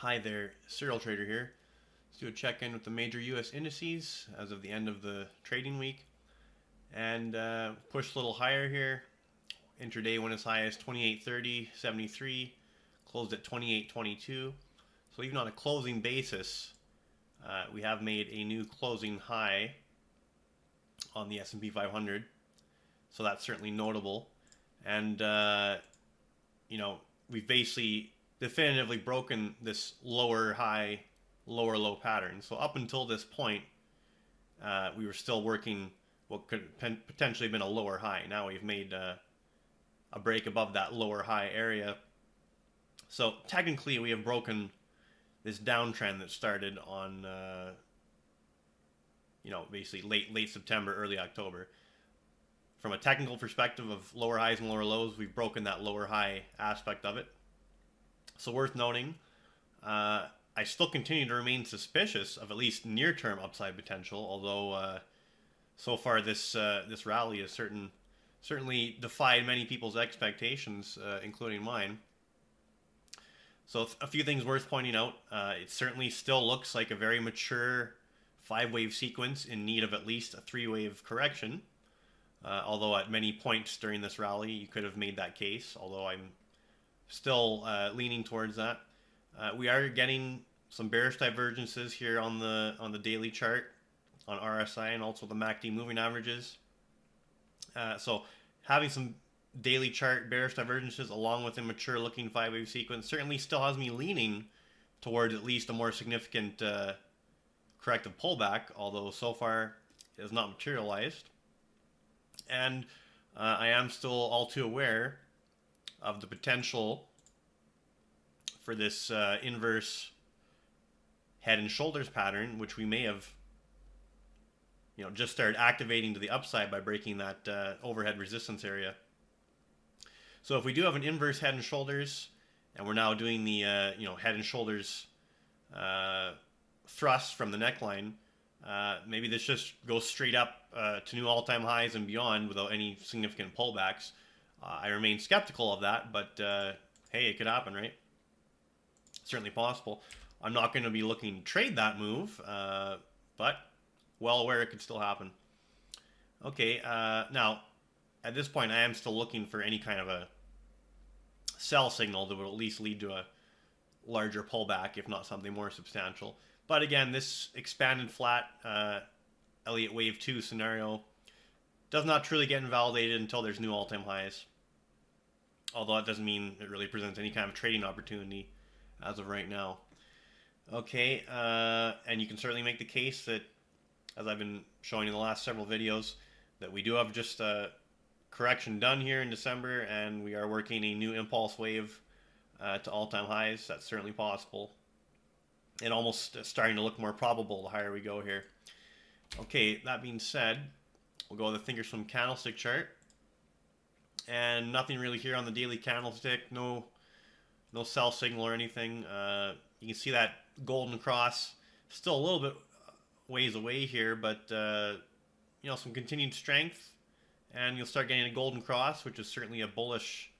Hi there, Serial Trader here. Let's do a check-in with the major US indices as of the end of the trading week. And pushed a little higher here. Intraday went as high as 28.30.73, closed at 28.22. So even on a closing basis, we have made a new closing high on the S&P 500. So that's certainly notable. And, we've basically definitively broken this lower high, lower low pattern. So up until this point, we were still working what could potentially have been a lower high. Now we've made a break above that lower high area. So technically we have broken this downtrend that started on, basically late September, early October. From a technical perspective of lower highs and lower lows, we've broken that lower high aspect of it. So worth noting, I still continue to remain suspicious of at least near-term upside potential, although so far this rally has certainly defied many people's expectations, including mine. So a few things worth pointing out. It certainly still looks like a very mature 5-wave sequence in need of at least a 3-wave correction. Although at many points during this rally you could have made that case, although I'm still leaning towards that. We are getting some bearish divergences here on the daily chart, on RSI, and also the MACD moving averages. So having some daily chart bearish divergences along with a mature looking 5-wave sequence certainly still has me leaning towards at least a more significant corrective pullback, although so far it has not materialized. And I am still all too aware of the potential for this inverse head and shoulders pattern, which we may have just started activating to the upside by breaking that overhead resistance area. So if we do have an inverse head and shoulders, and we're now doing the head and shoulders thrust from the neckline, maybe this just goes straight up to new all-time highs and beyond without any significant pullbacks. I remain skeptical of that, but hey, it could happen, right? Certainly possible. I'm not going to be looking to trade that move, but well aware it could still happen. Okay, now at this point I am still looking for any kind of a sell signal that would at least lead to a larger pullback, if not something more substantial. But again, this expanded flat Elliott Wave 2 scenario does not truly get invalidated until there's new all-time highs. Although that doesn't mean it really presents any kind of trading opportunity as of right now. Okay, and you can certainly make the case that, as I've been showing in the last several videos, that we do have just a correction done here in December, and we are working a new impulse wave to all-time highs. That's certainly possible, and almost starting to look more probable the higher we go here. Okay, that being said, we'll go with the thinkorswim candlestick chart. And nothing really here on the daily candlestick, no sell signal or anything. You can see that golden cross still a little bit ways away here, but some continued strength, and you'll start getting a golden cross, which is certainly a bullish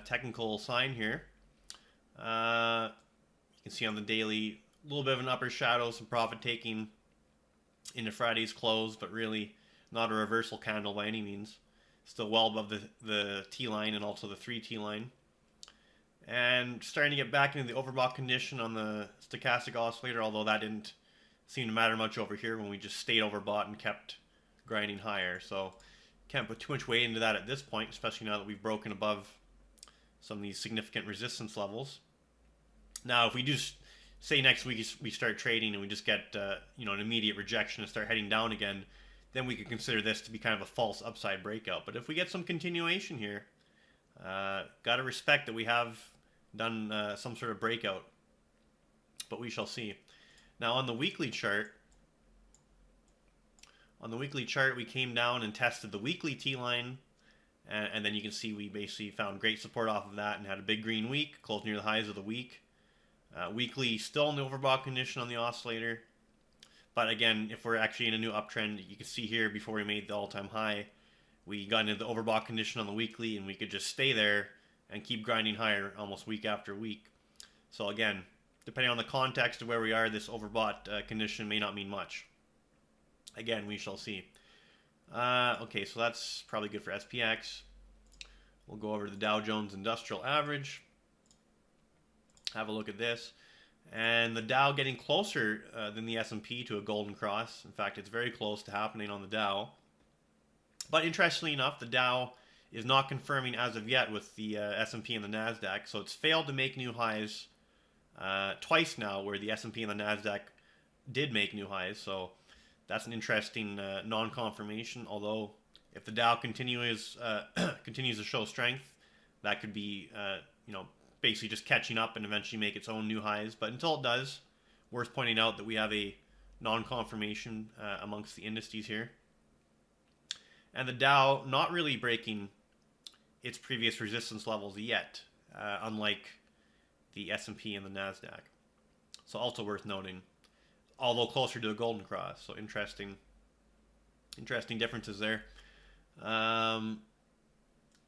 technical sign here. You can see on the daily a little bit of an upper shadow, some profit taking into Friday's close, but really not a reversal candle by any means. Still well above the T line and also the 3T line. And starting to get back into the overbought condition on the stochastic oscillator, although that didn't seem to matter much over here when we just stayed overbought and kept grinding higher. So can't put too much weight into that at this point, especially now that we've broken above some of these significant resistance levels. Now, if we just say next week we start trading and we just get an immediate rejection and start heading down again, then we could consider this to be kind of a false upside breakout. But if we get some continuation here, got to respect that we have done some sort of breakout, but we shall see. Now on the weekly chart, we came down and tested the weekly T line, and then you can see we basically found great support off of that and had a big green week, closed near the highs of the week. Weekly still in the overbought condition on the oscillator. But again, if we're actually in a new uptrend, you can see here before we made the all-time high, we got into the overbought condition on the weekly, and we could just stay there and keep grinding higher almost week after week. So again, depending on the context of where we are, this overbought condition may not mean much. Again, we shall see. Okay, so that's probably good for SPX. We'll go over to the Dow Jones Industrial Average. Have a look at this. And the Dow getting closer than the S&P to a golden cross. In fact, it's very close to happening on the Dow. But interestingly enough, the Dow is not confirming as of yet with the S&P and the NASDAQ. So it's failed to make new highs twice now, where the S&P and the NASDAQ did make new highs. So that's an interesting non-confirmation. Although if the Dow continues to show strength, that could be basically just catching up and eventually make its own new highs. But until it does, worth pointing out that we have a non-confirmation amongst the indices here. And the Dow not really breaking its previous resistance levels yet, unlike the S&P and the NASDAQ. So also worth noting, although closer to a golden cross. So interesting differences there. Now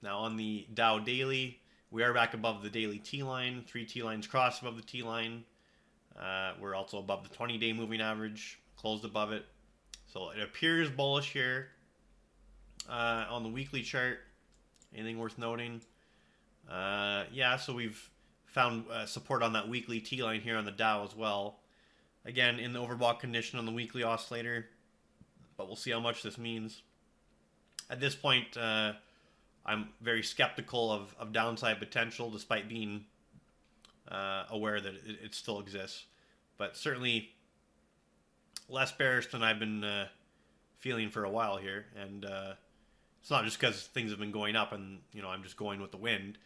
on the Dow daily, we are back above the daily T-line. 3 T-lines crossed above the T-line. We're also above the 20-day moving average, closed above it. So it appears bullish here. On the weekly chart, anything worth noting? Yeah, so we've found support on that weekly T-line here on the Dow as well. Again, in the overbought condition on the weekly oscillator, but we'll see how much this means. At this point, I'm very skeptical of downside potential, despite being aware that it still exists. But certainly less bearish than I've been feeling for a while here. And it's not just because things have been going up and I'm just going with the wind.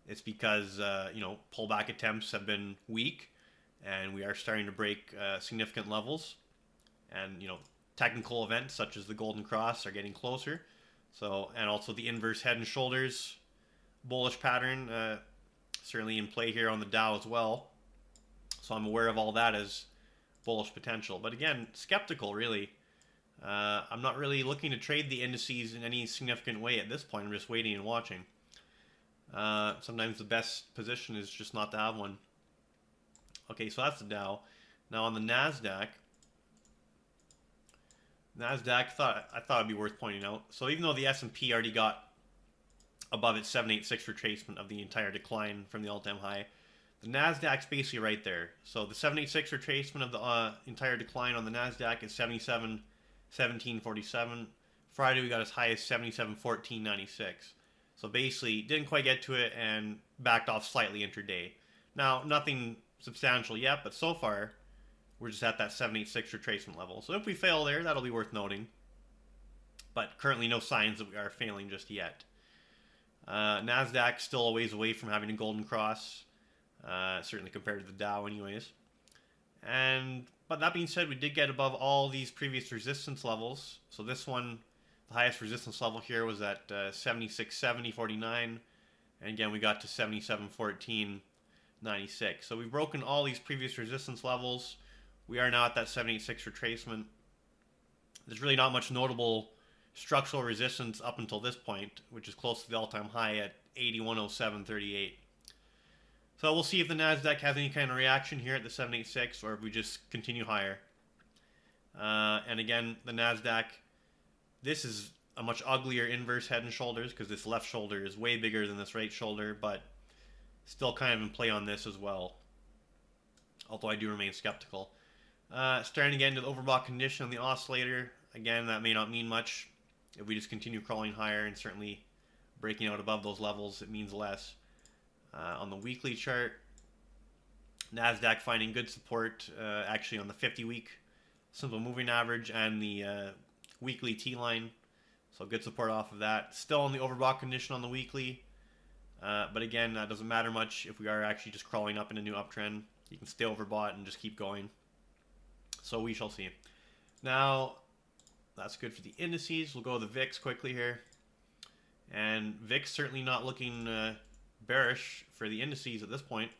It's because pullback attempts have been weak, and we are starting to break significant levels. And technical events such as the Golden Cross are getting closer. So, and also the inverse head and shoulders bullish pattern certainly in play here on the Dow as well. So I'm aware of all that as bullish potential. But again, skeptical really. I'm not really looking to trade the indices in any significant way at this point. I'm just waiting and watching. Sometimes the best position is just not to have one. Okay, so that's the Dow. Now on the NASDAQ, I thought it'd be worth pointing out. So even though the S&P already got above its 786 retracement of the entire decline from the all-time high, the NASDAQ's basically right there. So the 786 retracement of the entire decline on the NASDAQ is 77.1747. Friday we got as high as 77.1496. So basically didn't quite get to it and backed off slightly intraday. Now nothing substantial yet, but so far we're just at that 786 retracement level. So if we fail there, that'll be worth noting. But currently no signs that we are failing just yet. NASDAQ still a ways away from having a golden cross, certainly compared to the Dow anyways. But that being said, we did get above all these previous resistance levels. So this one, the highest resistance level here was at 76.70.49. And again, we got to 77.14.96. So we've broken all these previous resistance levels. We are now at that 786 retracement. There's really not much notable structural resistance up until this point, which is close to the all-time high at 81.07.38. So we'll see if the NASDAQ has any kind of reaction here at the 786, or if we just continue higher. And again, the NASDAQ, this is a much uglier inverse head and shoulders, because this left shoulder is way bigger than this right shoulder, but still kind of in play on this as well, although I do remain skeptical. Starting to get into the overbought condition on the oscillator. Again, that may not mean much. If we just continue crawling higher and certainly breaking out above those levels, it means less. On the weekly chart, NASDAQ finding good support actually on the 50-week simple moving average and the weekly T-line. So good support off of that. Still in the overbought condition on the weekly. But again, that doesn't matter much if we are actually just crawling up in a new uptrend. You can stay overbought and just keep going. So we shall see. Now, that's good for the indices. We'll go to the VIX quickly here. And VIX certainly not looking bearish for the indices at this point.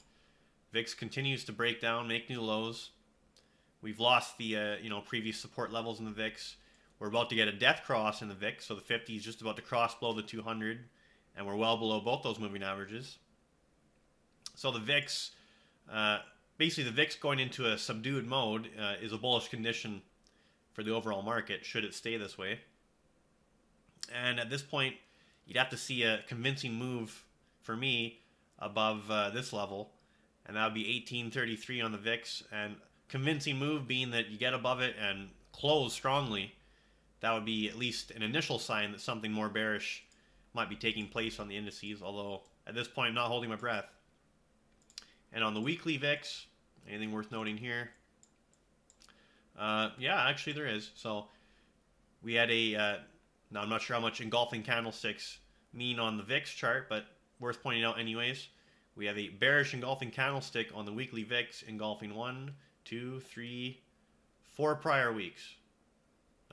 VIX continues to break down, make new lows. We've lost the previous support levels in the VIX. We're about to get a death cross in the VIX, so the 50 is just about to cross below the 200, and we're well below both those moving averages. So the VIX basically the VIX going into a subdued mode is a bullish condition for the overall market, should it stay this way. And at this point, you'd have to see a convincing move for me above this level, and that would be 1833 on the VIX. And convincing move being that you get above it and close strongly. That would be at least an initial sign that something more bearish might be taking place on the indices, although at this point I'm not holding my breath. And on the weekly VIX, anything worth noting here? Yeah, actually there is. So we had a, now I'm not sure how much engulfing candlesticks mean on the VIX chart, but worth pointing out anyways. We have a bearish engulfing candlestick on the weekly VIX engulfing 1, 2, 3, 4 prior weeks.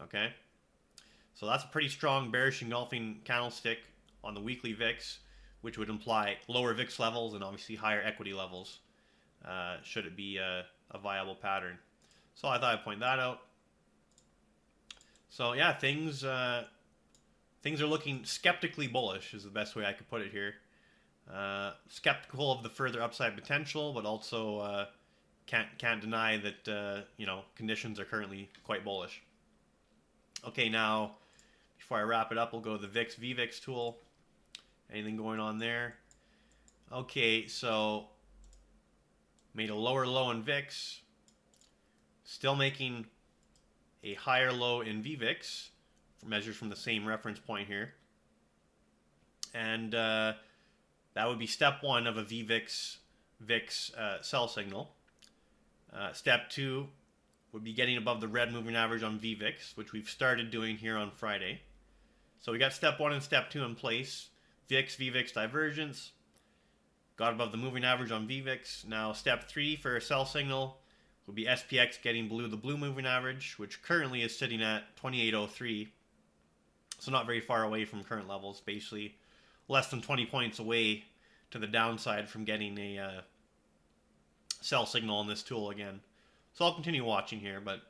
Okay? So that's a pretty strong bearish engulfing candlestick on the weekly VIX, which would imply lower VIX levels and obviously higher equity levels, should it be a viable pattern. So I thought I'd point that out. So yeah, things are looking skeptically bullish is the best way I could put it here. Skeptical of the further upside potential, but also can't deny that conditions are currently quite bullish. Okay, now before I wrap it up, we'll go to the VIX VVIX tool. Anything going on there? Okay, so made a lower low in VIX, still making a higher low in VVIX, measures from the same reference point here, and that would be step 1 of a VVIX VIX sell signal. Step 2 would be getting above the red moving average on VVIX, which we've started doing here on Friday. So we got step 1 and step 2 in place. VIX VVIX divergence, got above the moving average on VVIX. Now step 3 for a sell signal would be SPX getting below the blue moving average, which currently is sitting at 2803. So not very far away from current levels, basically less than 20 points away to the downside from getting a sell signal on this tool again. So I'll continue watching here, but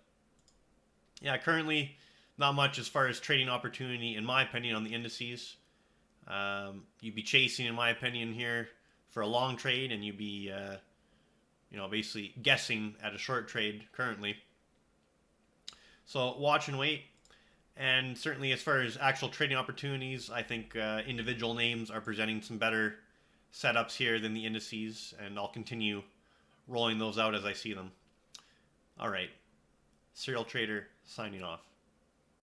yeah, currently not much as far as trading opportunity, in my opinion, on the indices. You'd be chasing, in my opinion, here for a long trade, and you'd be, basically guessing at a short trade currently. So watch and wait. And certainly as far as actual trading opportunities, I think individual names are presenting some better setups here than the indices, and I'll continue rolling those out as I see them. All right, Serial Trader signing off.